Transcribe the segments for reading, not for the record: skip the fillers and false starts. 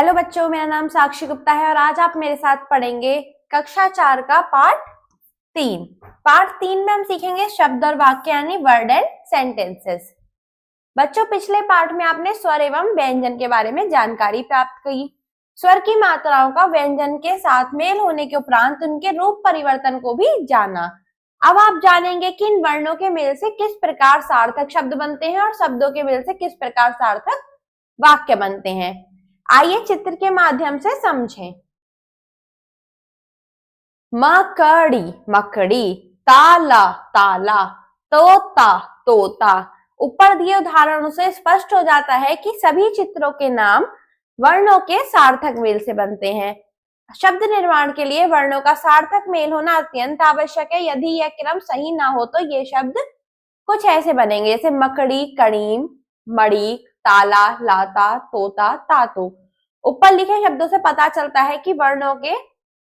Hello बच्चों, मेरा नाम साक्षी गुप्ता है और आज आप मेरे साथ पढ़ेंगे कक्षा 4 का पार्ट 3। पार्ट 3 में हम सीखेंगे शब्द और वाक्य यानी वर्ड एंड सेंटेंसेस। बच्चों, पिछले पार्ट में आपने स्वर एवं व्यंजन के बारे में जानकारी प्राप्त की। स्वर की मात्राओं का व्यंजन के साथ मेल होने के उपरांत उनके रूप परिवर्तन को भी जाना। अब आप जानेंगे कि इन वर्णों के मेल से किस प्रकार सार्थक शब्द बनते हैं और शब्दों के मेल से किस प्रकार सार्थक वाक्य बनते हैं। आइए चित्र के माध्यम से समझें। मकड़ी मकड़ी, ताला ताला, तोता तोता। ऊपर दिए उदाहरणों से स्पष्ट हो जाता है कि सभी चित्रों के नाम वर्णों के सार्थक मेल से बनते हैं। शब्द निर्माण के लिए वर्णों का सार्थक मेल होना अत्यंत आवश्यक है। यदि यह क्रम सही ना हो तो ये शब्द कुछ ऐसे बनेंगे जैसे मकड़ी, कड़ीम, मड़ीक, ताला, लाता, तोता, तातू। ऊपर लिखे शब्दों से पता चलता है कि वर्णों के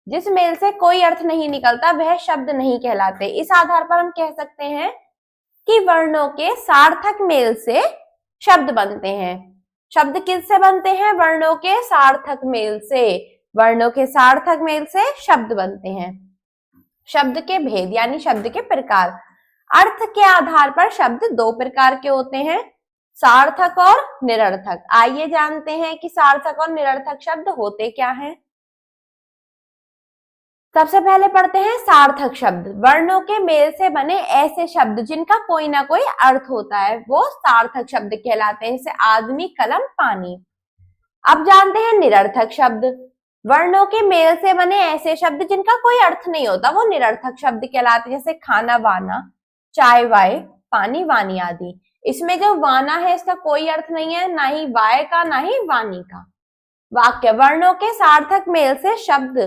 जिस मेल से कोई अर्थ नहीं निकलता वह शब्द नहीं कहलाते। इस आधार पर हम कह सकते हैं कि वर्णों के सार्थक मेल से शब्द बनते हैं। शब्द किससे बनते हैं? वर्णों के सार्थक मेल से। वर्णों के सार्थक मेल से शब्द बनते हैं। शब्द के भेद यानी शब्द के प्रकार। अर्थ के आधार पर शब्द दो प्रकार के होते हैं, सार्थक और निरर्थक। आइए जानते हैं कि सार्थक और निरर्थक शब्द होते क्या हैं। सबसे पहले पढ़ते हैं सार्थक शब्द। वर्णों के मेल से बने ऐसे शब्द जिनका कोई ना कोई अर्थ होता है वो सार्थक शब्द कहलाते हैं, जैसे आदमी, कलम, पानी। अब जानते हैं निरर्थक शब्द। वर्णों के मेल से बने ऐसे शब्द जिनका कोई अर्थ नहीं होता वो निरर्थक शब्द कहलाते हैं, जैसे खाना, वाना, चाय, वाय, पानी, वानी आदि। इसमें जो वाना है इसका कोई अर्थ नहीं है, ना ही वाय का ना ही वानी का। वाक्य। वर्णों के सार्थक मेल से शब्द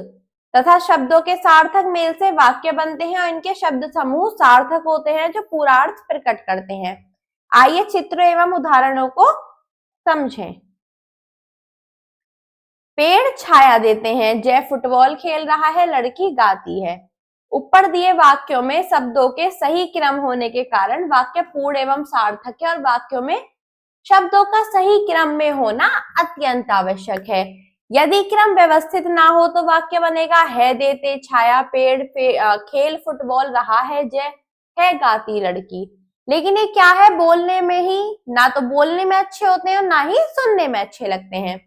तथा शब्दों के सार्थक मेल से वाक्य बनते हैं और इनके शब्द समूह सार्थक होते हैं जो पूरा अर्थ प्रकट करते हैं। आइए चित्र एवं उदाहरणों को समझें। पेड़ छाया देते हैं, जय फुटबॉल खेल रहा है, लड़की गाती है। ऊपर दिए वाक्यों में शब्दों के सही क्रम होने के कारण वाक्य पूर्ण एवं सार्थक है और वाक्यों में शब्दों का सही क्रम में होना अत्यंत आवश्यक है। यदि क्रम व्यवस्थित ना हो तो वाक्य बनेगा है देते छाया, पेड़ खेल फुटबॉल रहा है, जय है गाती लड़की। लेकिन ये क्या है, बोलने में ही ना तो बोलने में अच्छे होते हैं और ना ही सुनने में अच्छे लगते हैं।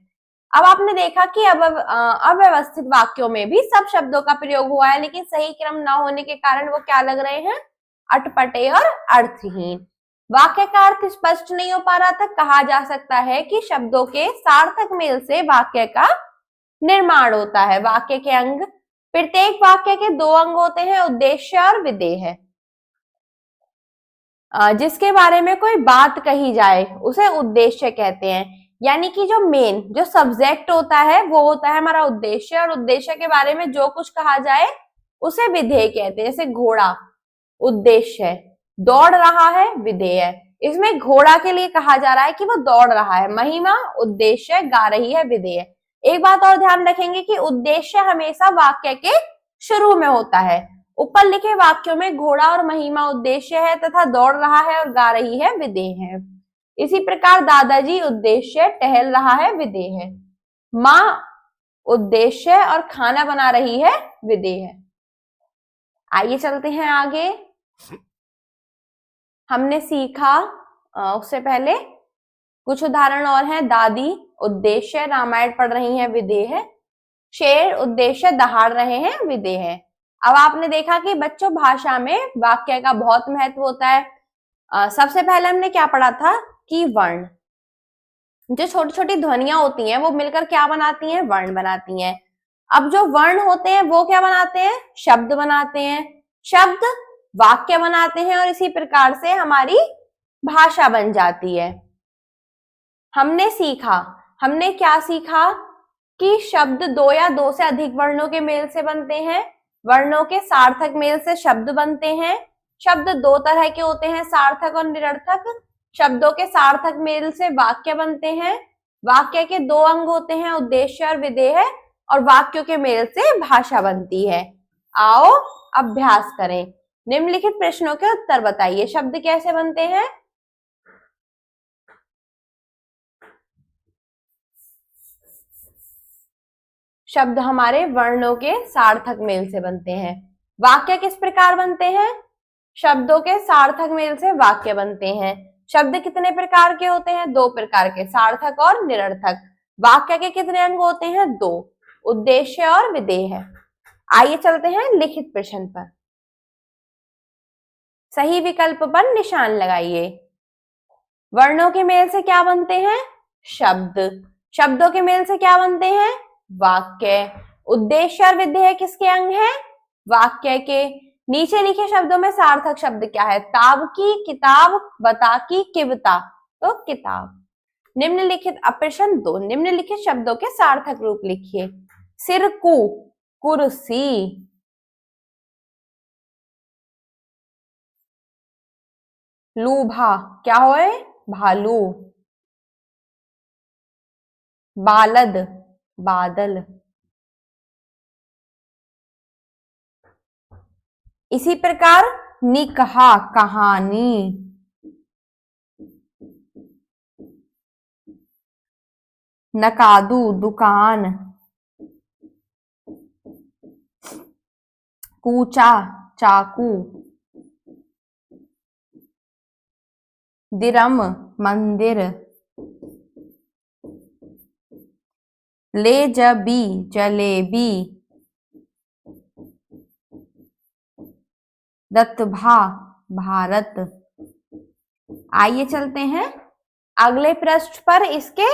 अब आपने देखा कि अव्यवस्थित वाक्यों में भी सब शब्दों का प्रयोग हुआ है लेकिन सही क्रम ना होने के कारण वो क्या लग रहे हैं, अटपटे और अर्थहीन। वाक्य का अर्थ स्पष्ट नहीं हो पा रहा था। कहा जा सकता है कि शब्दों के सार्थक मेल से वाक्य का निर्माण होता है। वाक्य के अंग। प्रत्येक वाक्य के दो अंग होते हैं, उद्देश्य और विधेय। जिसके बारे में कोई बात कही जाए उसे उद्देश्य कहते हैं। यानी कि जो मेन जो सब्जेक्ट होता है वो होता है हमारा उद्देश्य और उद्देश्य के बारे में जो कुछ कहा जाए उसे विधेय कहते हैं। जैसे घोड़ा उद्देश्य है, दौड़ रहा है विधेय है। इसमें घोड़ा के लिए कहा जा रहा है कि वो दौड़ रहा है, महिमा उद्देश्य, गा रही है विधेय। एक बात और ध्यान रखेंगे कि उद्देश्य हमेशा वाक्य के शुरू में होता है। ऊपर लिखे वाक्यों में घोड़ा और महिमा उद्देश्य है तथा दौड़ रहा है और गा रही है विधेय है। इसी प्रकार दादाजी उद्देश्य, टहल रहा है विधेय है। माँ उद्देश्य और खाना बना रही है विधेय है। आइए चलते हैं आगे। हमने सीखा उससे पहले कुछ उदाहरण और हैं। दादी उद्देश्य, रामायण पढ़ रही हैं विधेय है। शेर उद्देश्य, दहाड़ रहे हैं विधेय है। अब आपने देखा कि बच्चों भाषा में वाक्य का बहुत महत्व होता है। सबसे पहले हमने क्या पढ़ा था कि वर्ण, जो छोटी छोटी ध्वनियां होती हैं वो मिलकर क्या बनाती हैं, वर्ण बनाती हैं। अब जो वर्ण होते हैं वो क्या बनाते हैं, शब्द बनाते हैं। शब्द वाक्य बनाते हैं और इसी प्रकार से हमारी भाषा बन जाती है। हमने क्या सीखा कि शब्द दो या दो से अधिक वर्णों के मेल से बनते हैं। वर्णों के सार्थक मेल से शब्द बनते हैं। शब्द दो तरह के होते हैं, सार्थक और निरर्थक। शब्दों के सार्थक मेल से वाक्य बनते हैं। वाक्य के दो अंग होते हैं, उद्देश्य और विधेय, और वाक्यों के मेल से भाषा बनती है। आओ अभ्यास करें। निम्नलिखित प्रश्नों के उत्तर बताइए। शब्द कैसे बनते हैं? शब्द हमारे वर्णों के सार्थक मेल से बनते हैं। वाक्य किस प्रकार बनते हैं? शब्दों के सार्थक मेल से वाक्य बनते हैं। शब्द कितने प्रकार के होते हैं? 2 प्रकार के, सार्थक और निरर्थक। वाक्य के कितने अंग होते हैं? 2, उद्देश्य और विधेय। आइए चलते हैं लिखित प्रश्न पर। सही विकल्प पर निशान लगाइए। वर्णों के मेल से क्या बनते हैं? शब्द। शब्दों के मेल से क्या बनते हैं? वाक्य। उद्देश्य और विधेय किसके अंग हैं? वाक्य के। नीचे लिखे शब्दों में सार्थक शब्द क्या है? ताब की, किताब, बता की, किबता, तो किताब। निम्नलिखित प्रश्न 2, निम्नलिखित शब्दों के सार्थक रूप लिखिए। सिरकू, कुर्सी। लूभा, क्या होए? भालू। बालद, बादल। इसी प्रकार निकहा, कहानी। नकादू, दुकान। कूचा, चाकू। दिरम, मंदिर। लेजबी, जलेबी। रतभा, भारत। आइए चलते हैं अगले पृष्ठ पर, इसके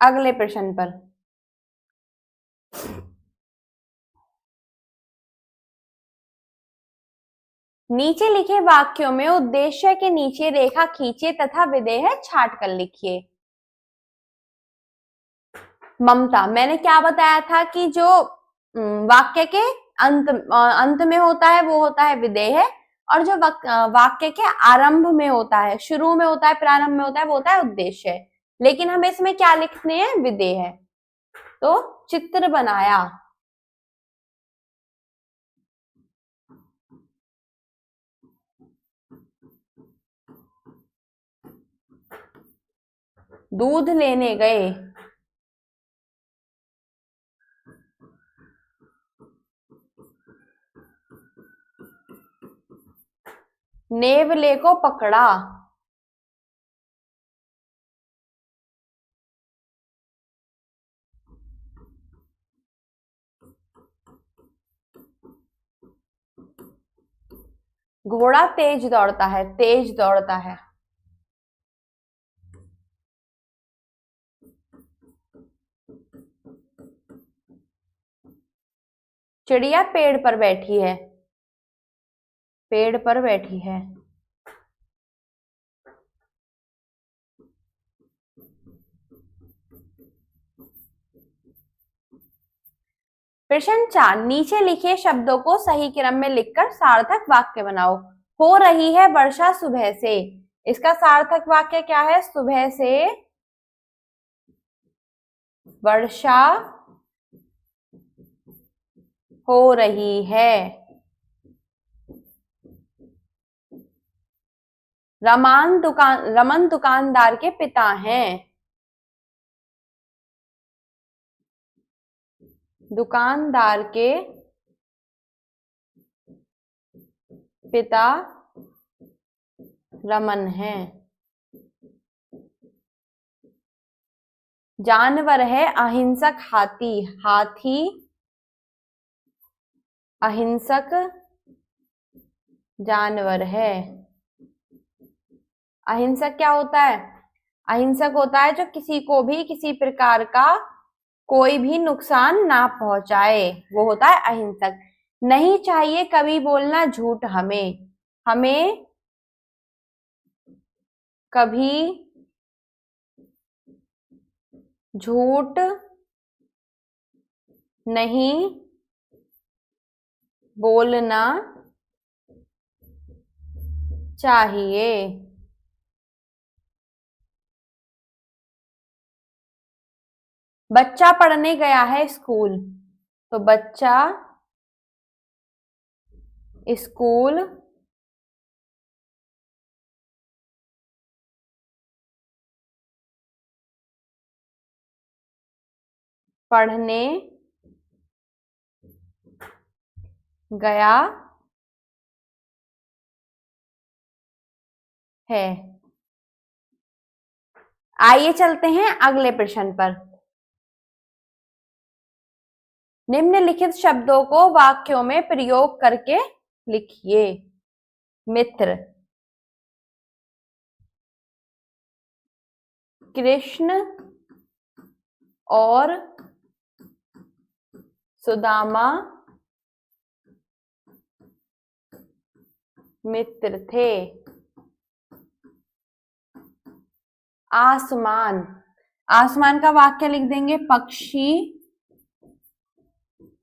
अगले प्रश्न पर। नीचे लिखे वाक्यों में उद्देश्य के नीचे रेखा खींचे तथा विधेय छाट कर लिखिए। ममता, मैंने क्या बताया था कि जो वाक्य के अंत में होता है वो होता है विधेय, और जो वाक्य के आरंभ में होता है, शुरू में होता है, प्रारंभ में होता है, वो होता है उद्देश्य। लेकिन हमें इसमें क्या लिखने हैं? विधेय। तो चित्र बनाया। दूध लेने गए। नेवले को पकड़ा। घोड़ा तेज दौड़ता है, तेज दौड़ता है। चिड़िया पेड़ पर बैठी है, पेड़ पर बैठी है। प्रश्न 4, नीचे लिखे शब्दों को सही क्रम में लिखकर सार्थक वाक्य बनाओ। हो रही है वर्षा सुबह से, इसका सार्थक वाक्य क्या है? सुबह से वर्षा हो रही है। रमन दुकानदार के पिता हैं। दुकानदार के पिता रमन हैं। जानवर है अहिंसक हाथी, हाथी अहिंसक जानवर है। अहिंसक क्या होता है? अहिंसक होता है जो किसी को भी किसी प्रकार का कोई भी नुकसान ना पहुंचाए, वो होता है अहिंसक। नहीं चाहिए कभी बोलना झूठ हमें, हमें कभी झूठ नहीं बोलना चाहिए। बच्चा पढ़ने गया है स्कूल, तो बच्चा स्कूल पढ़ने गया है। आइए चलते हैं अगले प्रश्न पर। निम्नलिखित शब्दों को वाक्यों में प्रयोग करके लिखिए। मित्र, कृष्ण और सुदामा मित्र थे। आसमान, आसमान का वाक्य लिख देंगे, पक्षी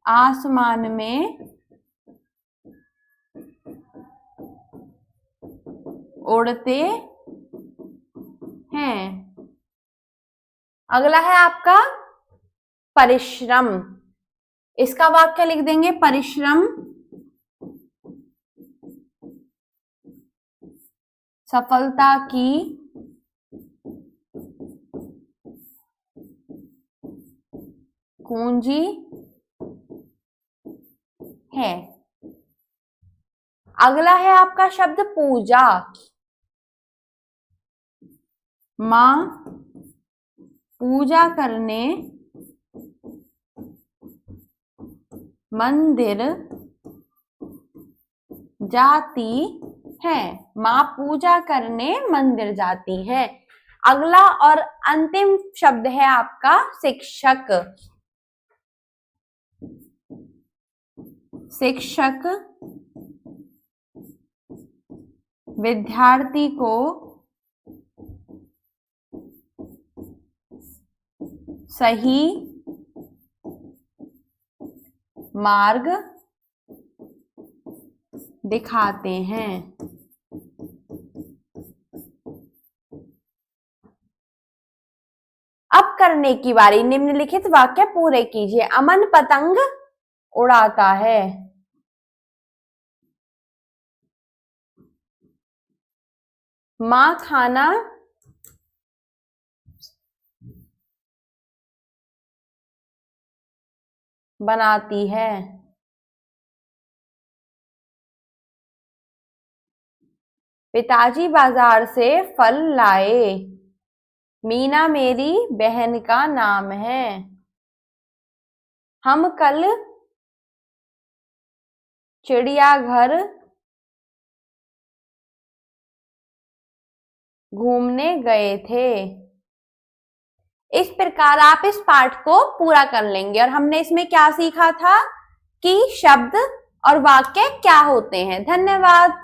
आसमान में उड़ते हैं। अगला है आपका परिश्रम, इसका वाक्य लिख देंगे, परिश्रम सफलता की कुंजी है। अगला है आपका शब्द पूजा। मां पूजा करने मंदिर जाती है। मां पूजा करने मंदिर जाती है। अगला और अंतिम शब्द है आपका शिक्षक। शिक्षक विद्यार्थी को सही मार्ग दिखाते हैं। अब करने की बारी। निम्नलिखित वाक्य पूरे कीजिए। अमन पतंग उड़ाता है। मां खाना बनाती है। पिताजी बाजार से फल लाए। मीना मेरी बहन का नाम है। हम कल चिड़ियाघर घूमने गए थे। इस प्रकार आप इस पाठ को पूरा कर लेंगे। और हमने इसमें क्या सीखा था कि शब्द और वाक्य क्या होते हैं। धन्यवाद।